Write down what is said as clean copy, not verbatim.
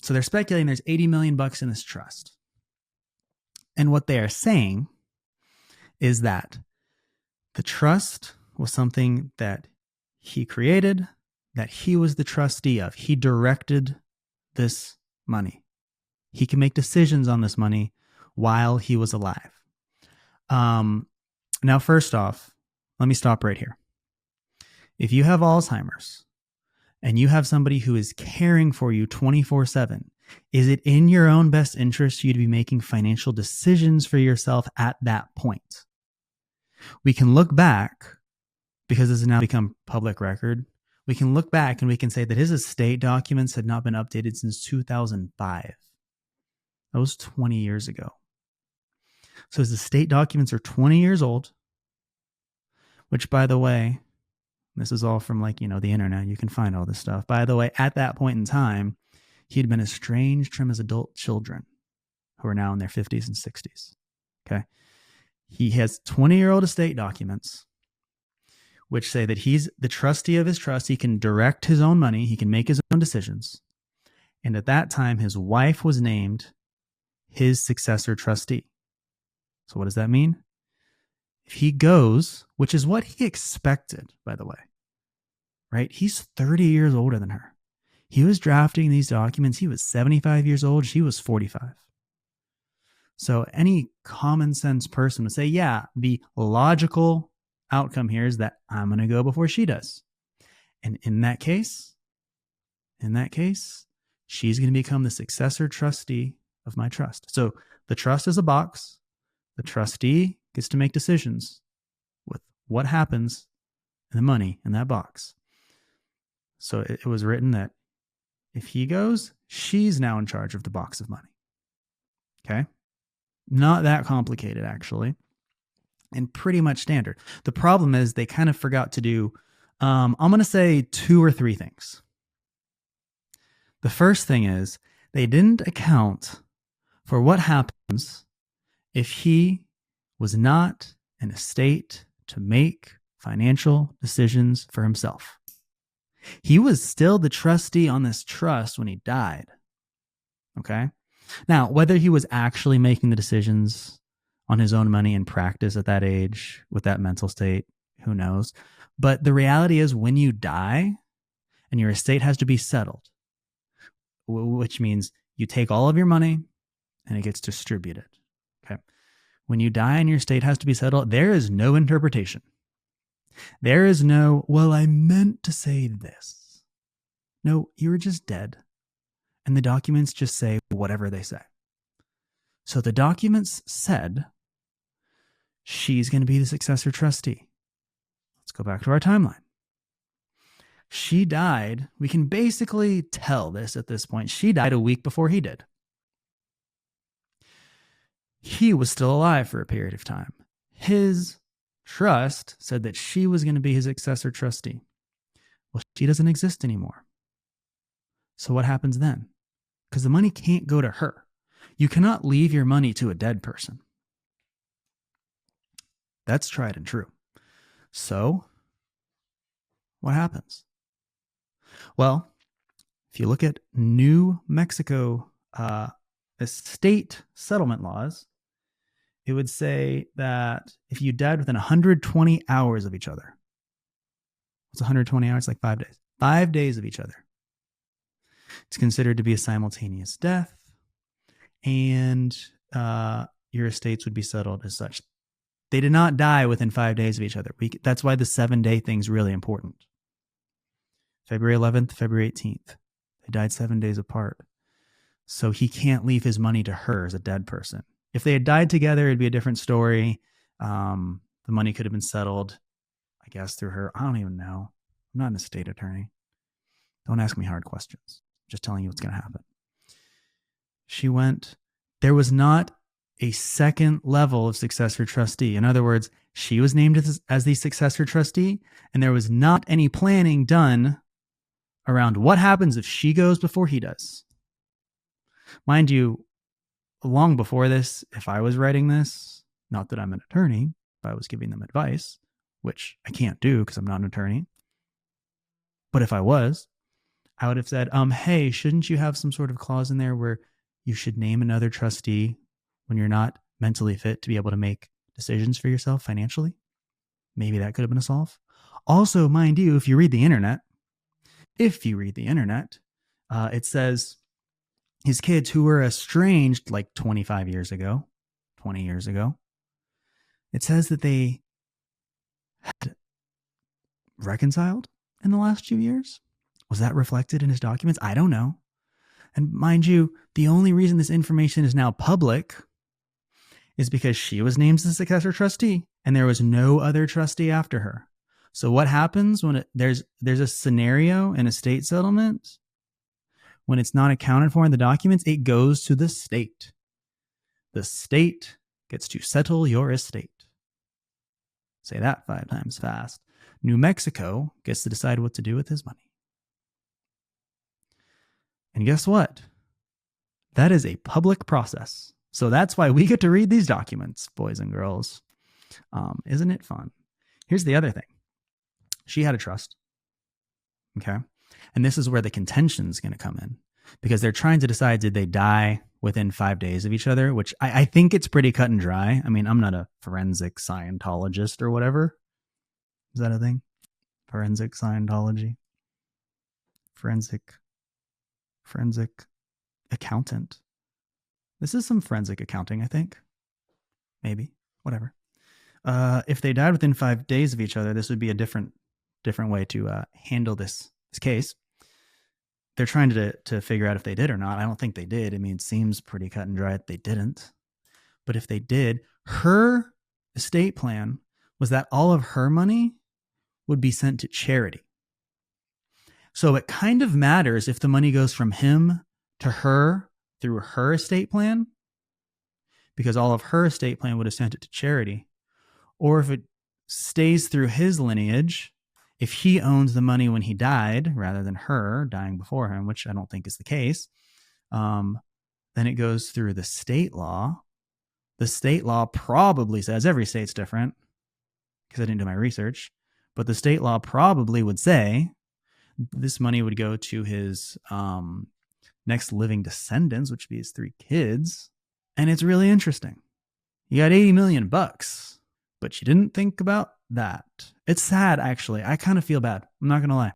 So they're speculating there's 80 million bucks in this trust. And what they are saying is that the trust was something that he created, that he was the trustee of. He directed this money. He can make decisions on this money while he was alive. Now, first off, let me stop right here. If you have Alzheimer's and you have somebody who is caring for you 24/7, is it in your own best interest for you to be making financial decisions for yourself at that point? We can look back, because this has now become public record. We can look back and we can say that his estate documents had not been updated since 2005. That was 20 years ago. So his estate documents are 20 years old, which, by the way, this is all from the internet. You can find all this stuff. By the way, at that point in time, he'd been estranged from his adult children who are now in their 50s and 60s. Okay. He has 20-year-old estate documents which say that he's the trustee of his trust. He can direct his own money. He can make his own decisions. And at that time, his wife was named his successor trustee. So what does that mean? If he goes, which is what he expected, by the way, right? He's 30 years older than her. He was drafting these documents. He was 75 years old. She was 45. So any common sense person would say, yeah, the logical outcome here is that I'm going to go before she does. And in that case, she's going to become the successor trustee of my trust. So the trust is a box. The trustee gets to make decisions with what happens in the money in that box. So it was written that if he goes, she's now in charge of the box of money. Okay? Not that complicated, actually, and pretty much standard. The problem is they kind of forgot to do, I'm going to say 2 or 3 things. The first thing is they didn't account for what happens if he was not in a state to make financial decisions for himself. He was still the trustee on this trust when he died. Okay? Now, whether he was actually making the decisions on his own money in practice at that age with that mental state, who knows? But the reality is when you die and your estate has to be settled, which means you take all of your money and it gets distributed. Okay. When you die and your estate has to be settled, there is no interpretation. There is no, well, I meant to say this. No, you were just dead. And the documents just say whatever they say. So the documents said she's going to be the successor trustee. Let's go back to our timeline. She died. We can basically tell this at this point. She died a week before he did. He was still alive for a period of time. His trust said that she was going to be his successor trustee. Well, she doesn't exist anymore. So what happens then? Because the money can't go to her. You cannot leave your money to a dead person. That's tried and true. So what happens? Well, if you look at New Mexico estate settlement laws, it would say that if you died within 120 hours of each other, what's 120 hours? Like 5 days. 5 days of each other. It's considered to be a simultaneous death, and your estates would be settled as such. They did not die within 5 days of each other. That's why the 7-day thing is really important. February 11th, February 18th. They died 7 days apart. So he can't leave his money to her as a dead person. If they had died together, it'd be a different story. The money could have been settled, I guess, through her. I don't even know. I'm not an estate attorney. Don't ask me hard questions. I'm just telling you what's going to happen. She went. There was not a second level of successor trustee. In other words, she was named as the successor trustee, and there was not any planning done around what happens if she goes before he does. Mind you, long before this, if I was writing this, not that I'm an attorney, if I was giving them advice, which I can't do because I'm not an attorney, but if I was, I would have said, hey, shouldn't you have some sort of clause in there where you should name another trustee when you're not mentally fit to be able to make decisions for yourself financially? Maybe that could have been a solve. Also, mind you, if you read the internet, it says his kids who were estranged like 25 years ago, 20 years ago, it says that they had reconciled in the last few years. Was that reflected in his documents? I don't know. And mind you, the only reason this information is now public is because she was named the successor trustee and there was no other trustee after her. So what happens when there's a scenario in a estate settlement when it's not accounted for in the documents? It goes to the state. The state gets to settle your estate. Say that 5 times fast. New Mexico gets to decide what to do with his money. And guess what? That is a public process. So that's why we get to read these documents, boys and girls. Isn't it fun? Here's the other thing. She had a trust. Okay. And this is where the contention is going to come in, because they're trying to decide, did they die within 5 days of each other, which I think it's pretty cut and dry. I mean, I'm not a forensic Scientologist or whatever. Is that a thing? Forensic Scientology? Forensic accountant. This is some forensic accounting, I think. Maybe. Whatever. If they died within 5 days of each other, this would be a different way to handle this case. They're trying to figure out if they did or not. I don't think they did. I mean, it seems pretty cut and dry that they didn't. But if they did, her estate plan was that all of her money would be sent to charity. So it kind of matters if the money goes from him to her through her estate plan, because all of her estate plan would have sent it to charity. Or if it stays through his lineage, if he owns the money when he died rather than her dying before him, which I don't think is the case, then it goes through the state law. The state law probably says, every state's different because I didn't do my research, but the state law probably would say this money would go to his next living descendants, which would be his 3 kids. And it's really interesting. You got $80 million, but you didn't think about that. It's sad, actually. I kind of feel bad. I'm not going to lie.